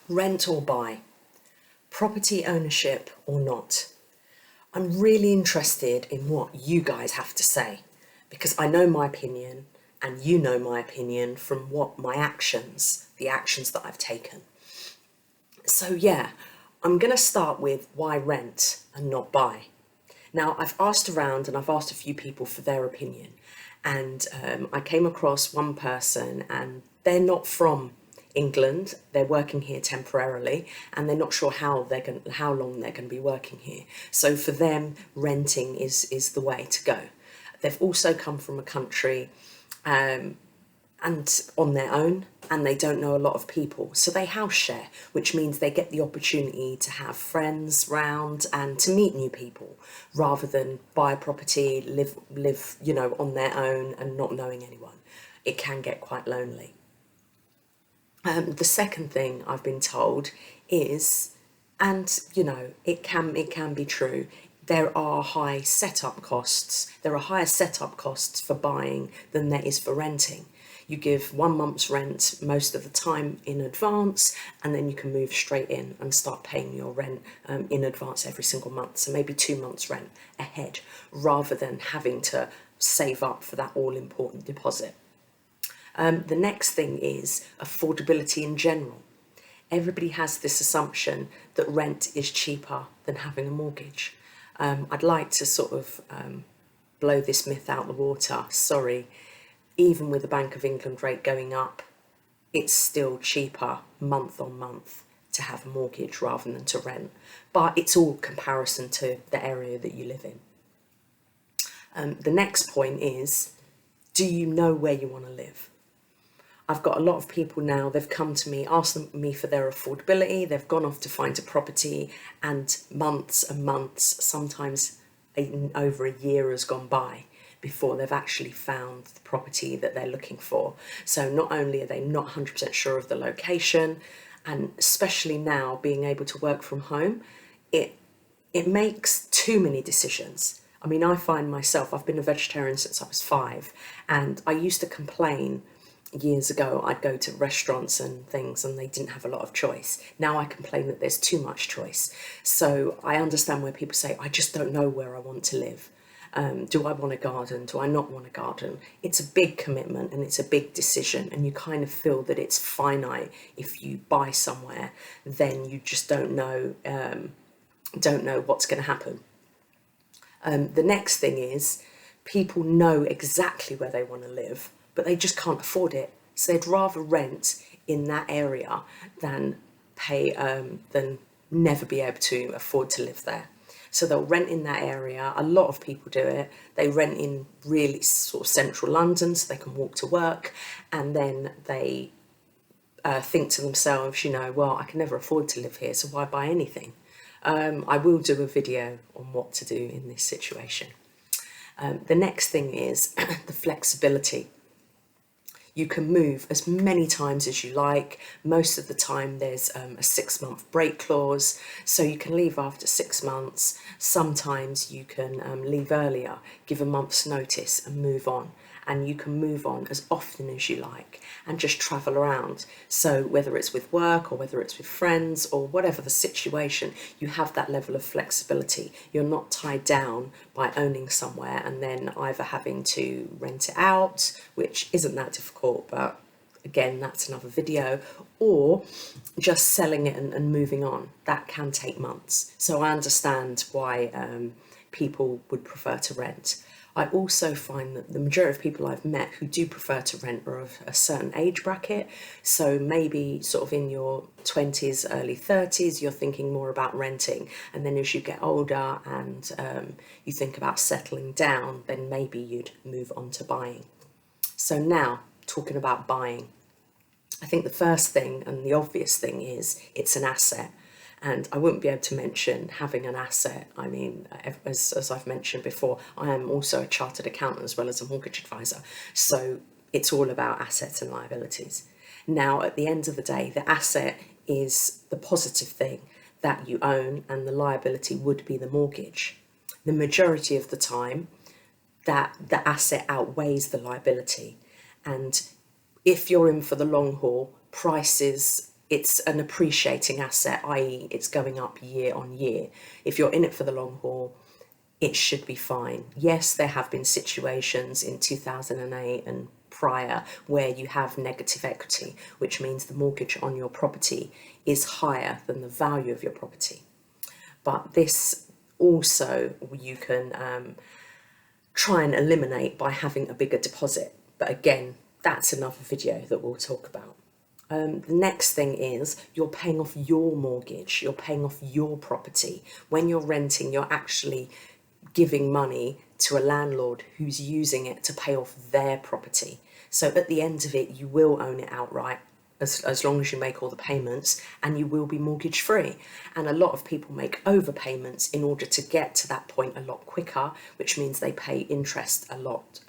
Rent or buy, property ownership or not. I'm really interested in what you guys have to say because I know my opinion and you know my opinion from what the actions that I've taken. So yeah, I'm going to start with why rent and not buy. Now, I've asked around and I've asked a few people for their opinion, and I came across one person, and they're not from England. They're working here temporarily, and they're not sure how long they're going to be working here. So for them, renting is the way to go. They've also come from a country and on their own, and they don't know a lot of people, so they house share, which means they get the opportunity to have friends round and to meet new people rather than buy a property, live on their own and not knowing anyone. It can get quite lonely. The second thing I've been told is, and it can be true, there are high setup costs. There are higher setup costs for buying than there is for renting. You give 1 month's rent most of the time in advance, and then you can move straight in and start paying your rent in advance every single month. So maybe 2 months' rent ahead, rather than having to save up for that all-important deposit. The next thing is affordability in general. Everybody has this assumption that rent is cheaper than having a mortgage. I'd like to sort of blow this myth out the water. Sorry, even with the Bank of England rate going up, it's still cheaper month on month to have a mortgage rather than to rent. But it's all comparison to the area that you live in. The next point is, do you know where you want to live? I've got a lot of people now, they've come to me, asked me for their affordability, they've gone off to find a property, and months, sometimes over a year has gone by before they've actually found the property that they're looking for. So not only are they not 100% sure of the location, and especially now being able to work from home, it makes too many decisions. I mean, I find myself, I've been a vegetarian since I was 5, and I used to complain years ago. I'd go to restaurants and things and they didn't have a lot of choice. Now I complain that there's too much choice. So I understand where people say, I just don't know where I want to live. Do I want a garden? Do I not want a garden? It's a big commitment and it's a big decision, and you kind of feel that it's finite. If you buy somewhere, then you just don't know what's going to happen. The next thing is, people know exactly where they want to live, but they just can't afford it. So they'd rather rent in that area than than never be able to afford to live there. So they'll rent in that area. A lot of people do it. They rent in really sort of central London so they can walk to work, and then they think to themselves, well, I can never afford to live here, so why buy anything? I will do a video on what to do in this situation. The next thing is the flexibility. You can move as many times as you like. Most of the time there's a 6-month break clause, so you can leave after 6 months. Sometimes you can leave earlier, give a month's notice and move on. And you can move on as often as you like and just travel around. So whether it's with work or whether it's with friends or whatever the situation, you have that level of flexibility. You're not tied down by owning somewhere and then either having to rent it out, which isn't that difficult, but again, that's another video, or just selling it and moving on. That can take months. So I understand why people would prefer to rent. I also find that the majority of people I've met who do prefer to rent are of a certain age bracket. So maybe sort of in your 20s, early 30s, you're thinking more about renting. And then as you get older and you think about settling down, then maybe you'd move on to buying. So now, talking about buying, I think the first thing and the obvious thing is it's an asset. And I wouldn't be able to mention having an asset. I mean, as I've mentioned before, I am also a chartered accountant as well as a mortgage advisor. So it's all about assets and liabilities. Now, at the end of the day, the asset is the positive thing that you own, and the liability would be the mortgage. The majority of the time, that the asset outweighs the liability. And if you're in for the long haul, prices it's an appreciating asset, i.e. it's going up year on year. If you're in it for the long haul, it should be fine. Yes, there have been situations in 2008 and prior where you have negative equity, which means the mortgage on your property is higher than the value of your property. But this also you can try and eliminate by having a bigger deposit. But again, that's another video that we'll talk about. The next thing is you're paying off your mortgage, you're paying off your property. When you're renting, you're actually giving money to a landlord who's using it to pay off their property. So at the end of it, you will own it outright as long as you make all the payments, and you will be mortgage free. And a lot of people make overpayments in order to get to that point a lot quicker, which means they pay interest a lot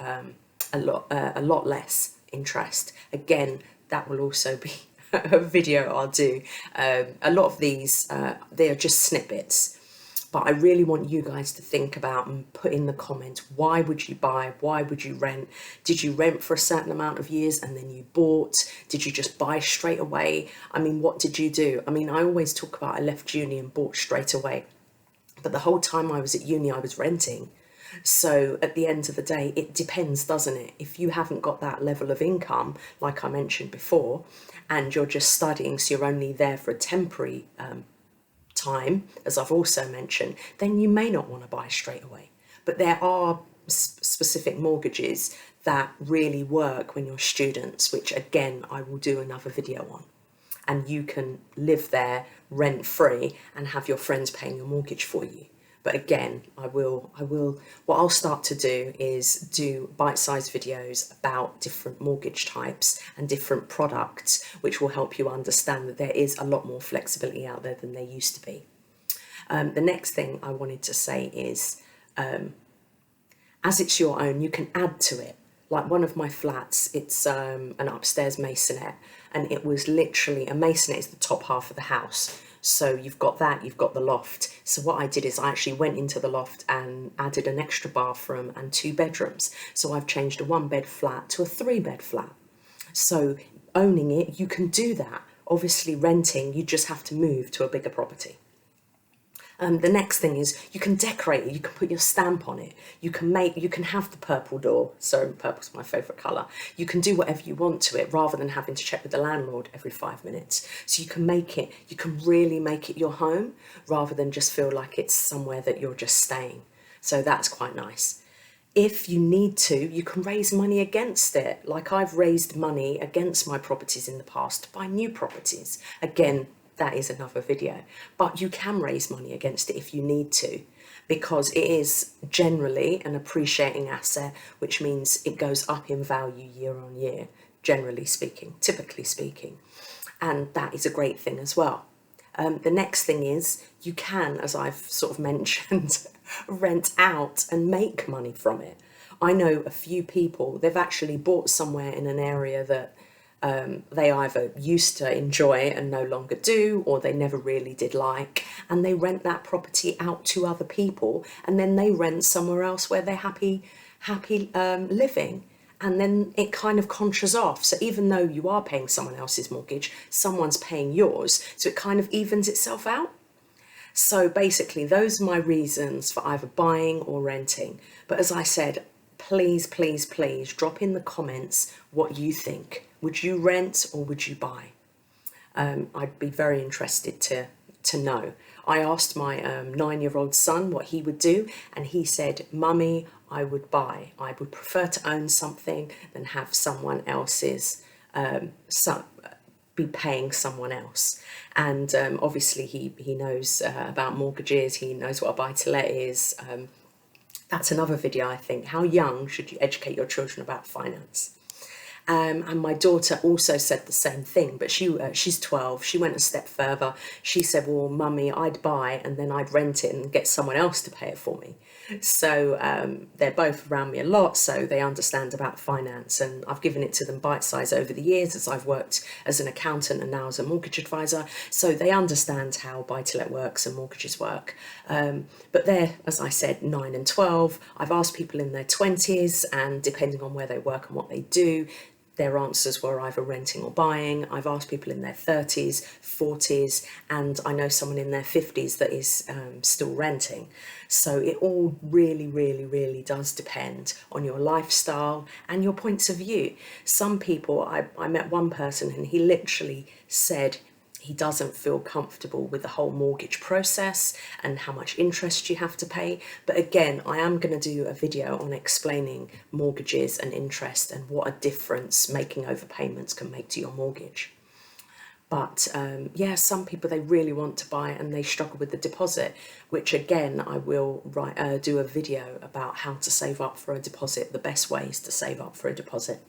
less interest. Again, that will also be a video I'll do. A lot of these, they're just snippets. But I really want you guys to think about and put in the comments, why would you buy? Why would you rent? Did you rent for a certain amount of years and then you bought? Did you just buy straight away? I mean, what did you do? I mean, I always talk about I left uni and bought straight away. But the whole time I was at uni, I was renting. So at the end of the day, it depends, doesn't it? If you haven't got that level of income, like I mentioned before, and you're just studying, so you're only there for a temporary time, as I've also mentioned, then you may not want to buy straight away. But there are specific mortgages that really work when you're students, which again, I will do another video on. And you can live there rent free and have your friends paying your mortgage for you. But again, what I'll start to do is do bite-sized videos about different mortgage types and different products, which will help you understand that there is a lot more flexibility out there than there used to be. The next thing I wanted to say is, as it's your own, you can add to it. Like one of my flats, it's an upstairs masonette, and it was literally, a masonette is the top half of the house. So you've got that, you've got the loft. So what I did is I actually went into the loft and added an extra bathroom and 2 bedrooms. So I've changed a 1-bed flat to a 3-bed flat. So owning it, you can do that. Obviously renting, you just have to move to a bigger property. The next thing is you can decorate it, you can put your stamp on it, you can have the purple door, so purple's my favourite colour. You can do whatever you want to it rather than having to check with the landlord every 5 minutes. So you can really make it your home rather than just feel like it's somewhere that you're just staying. So that's quite nice. If you need to, you can raise money against it. Like I've raised money against my properties in the past to buy new properties. Again, that is another video, but you can raise money against it if you need to, because it is generally an appreciating asset, which means it goes up in value year on year, generally speaking, typically speaking, and that is a great thing as well. The next thing is you can, as I've sort of mentioned, rent out and make money from it. I know a few people, they've actually bought somewhere in an area that they either used to enjoy and no longer do, or they never really did like, and they rent that property out to other people, and then they rent somewhere else where they're happy living, and then it kind of contras off. So even though you are paying someone else's mortgage, someone's paying yours, so it kind of evens itself out. So basically those are my reasons for either buying or renting. But as I said, please, please, please drop in the comments what you think. Would you rent or would you buy? I'd be very interested to know. I asked my 9-year-old son what he would do, and he said, "Mummy, I would buy. I would prefer to own something than have someone else's, be paying someone else." And obviously he knows about mortgages, he knows what a buy-to-let is. That's another video, I think. How young should you educate your children about finance? And my daughter also said the same thing, but she's 12. She went a step further. She said, "Well, Mummy, I'd buy and then I'd rent it and get someone else to pay it for me." So they're both around me a lot, so they understand about finance, and I've given it to them bite-size over the years as I've worked as an accountant and now as a mortgage advisor, so they understand how buy-to-let works and mortgages work. But they're, as I said, 9 and 12. I've asked people in their 20s, and depending on where they work and what they do, their answers were either renting or buying. I've asked people in their 30s, 40s, and I know someone in their 50s that is still renting. So it all really, really, really does depend on your lifestyle and your points of view. Some people, I met one person and he literally said he doesn't feel comfortable with the whole mortgage process and how much interest you have to pay. But again, I am going to do a video on explaining mortgages and interest and what a difference making overpayments can make to your mortgage. But yeah, some people, they really want to buy and they struggle with the deposit, which again, I will do a video about how to save up for a deposit, the best ways to save up for a deposit.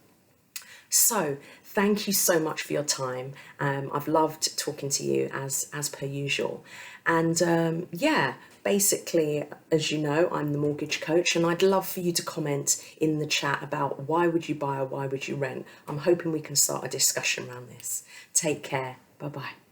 So thank you so much for your time. I've loved talking to you as per usual. And yeah, basically, as you know, I'm the mortgage coach, and I'd love for you to comment in the chat about why would you buy or why would you rent. I'm hoping we can start a discussion around this. Take care. Bye-bye.